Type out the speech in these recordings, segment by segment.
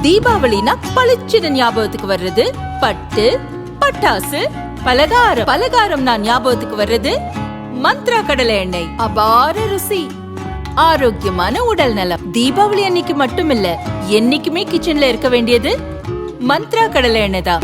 தீபாவளினா பளிச்சுன்னு ஞாபகத்துக்கு வர்றது பட்டு, பட்டாசு, பலகாரம் நான் ஞாபகத்துக்கு வர்றது மந்த்ரா கடலை எண்ணெய். அபார ருசி, ஆரோக்கியமான உடல் நலம். தீபாவளி அன்னைக்கு மட்டும் இல்ல, என்னைக்குமே கிச்சன்ல இருக்க வேண்டியது மந்த்ரா கடலை எண்ணெய் தான்.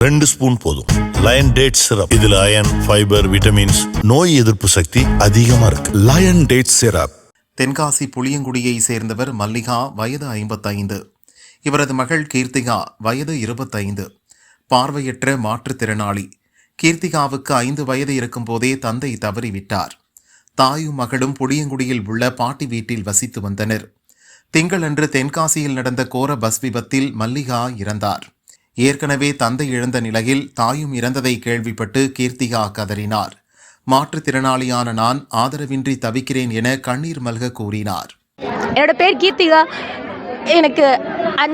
2 ஸ்பூன் போதும். Lion date syrup. இதுல அயன், ஃபைபர், விட்டமின்ஸ், நோய் எதிர்ப்பு சக்தி அதிகமா இருக்கு. Lion date syrup. தென்காசி புளியங்குடியை சேர்ந்தவர் மல்லிகா, வயது 55. இவரது மகள் கீர்த்திகா, வயது 25. பார்வையற்ற மாற்றுத்திறனாளி. கீர்த்திகாவுக்கு 5 வயது இருக்கும் போதே தந்தை தவறிவிட்டார். தாயும் மகளும் புளியங்குடியில் உள்ள பாட்டி வீட்டில் வசித்து வந்தனர். திங்களன்று தென்காசியில் நடந்த கோர பஸ் விபத்தில் மல்லிகா இறந்தார். ஏற்கனவே தந்தை இழந்த நிலையில் தாயும் இறந்ததை கேள்விப்பட்டு கீர்த்திகா கதறினார். மாற்றுத்திறனாளியான நான் ஆதரவின்றி தவிக்கிறேன் என கண்ணீர் மல்க கூறினார். என்னோட பேர் கீர்த்திகா. எனக்கு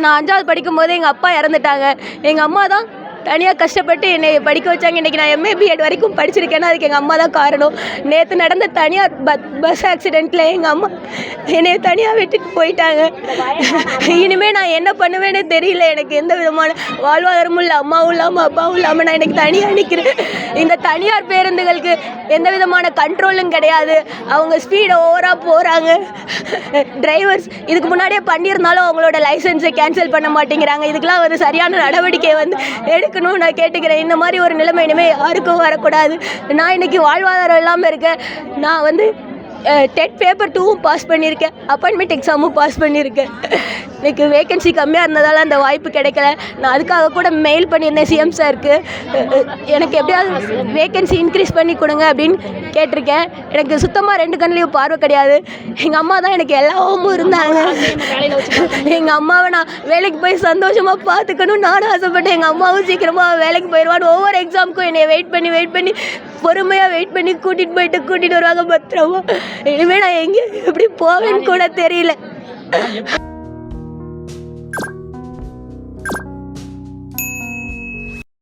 நான் 5வது படிக்கும் போது எங்கள் அப்பா இறந்துட்டாங்க. எங்கள் அம்மா தான் தனியாக கஷ்டப்பட்டு என்னை படிக்க வச்சாங்க. இன்றைக்கி நான் MA BEd வரைக்கும் படிச்சிருக்கேன்னா அதுக்கு எங்கள் அம்மா தான் காரணம். நேற்று நடந்த தனியார் பஸ் ஆக்சிடெண்ட்டில் எங்கள் அம்மா என்னை தனியாக விட்டுட்டு போயிட்டாங்க. இனிமேல் நான் என்ன பண்ணுவேன்னு தெரியல. எனக்கு எந்த விதமான வாழ்வாதாரமும் இல்லை, அம்மாவும் இல்லாமல் அப்பாவும் இல்லாமல் நான் எனக்கு தனியாக நிற்கிறேன். இந்த தனியார் பேருந்துகளுக்கு எந்த விதமான கண்ட்ரோலும் கிடையாது. அவங்க ஸ்பீடை ஓவராக போகிறாங்க. டிரைவர்ஸ் இதுக்கு முன்னாடியே பண்ணியிருந்தாலும் அவங்களோட லைசன்ஸை கேன்சல் பண்ண மாட்டேங்கிறாங்க. இதுக்கெல்லாம் ஒரு சரியான நடவடிக்கை எடுக்கணும்னு நான் கேட்டுக்கிறேன். இந்த மாதிரி ஒரு நிலைமை இனிமேல் யாருக்கும் வரக்கூடாது. நான் இன்றைக்கி வாழ்வாதாரம் இல்லாமல் இருக்கேன். நான் டெட் பேப்பர் 2வும் பாஸ் பண்ணியிருக்கேன், அப்பாயின்மெண்ட் எக்ஸாமும் பாஸ் பண்ணியிருக்கேன். எனக்கு வேகன்சி கம்மியாக இருந்ததால் அந்த வாய்ப்பு கிடைக்கல. நான் அதுக்காக கூட மெயில் பண்ணியிருந்தேன் சிஎம் சாருக்கு. எனக்கு எப்படியாவது வேகன்சி இன்க்ரீஸ் பண்ணி கொடுங்க அப்படின்னு கேட்டிருக்கேன். எனக்கு சுத்தமாக 2 கண்ணிலையும் பார்வை கிடையாது. எங்கள் அம்மா தான் எனக்கு எல்லாமும் இருந்தாங்க. எங்கள் அம்மாவை நான் வேலைக்கு போய் சந்தோஷமாக பார்த்துக்கணும்னு நானும் ஆசைப்பட்டேன். எங்கள் அம்மாவும் சீக்கிரமாக வேலைக்கு போயிடுவான்னு ஒவ்வொரு எக்ஸாமுக்கும் என்னை வெயிட் பண்ணி பொறுமையாக வெயிட் பண்ணி கூட்டிகிட்டு வருவாங்க பத்திரமா. இனிமேல் நான் எங்கே எப்படி போவேன்னு கூட தெரியல.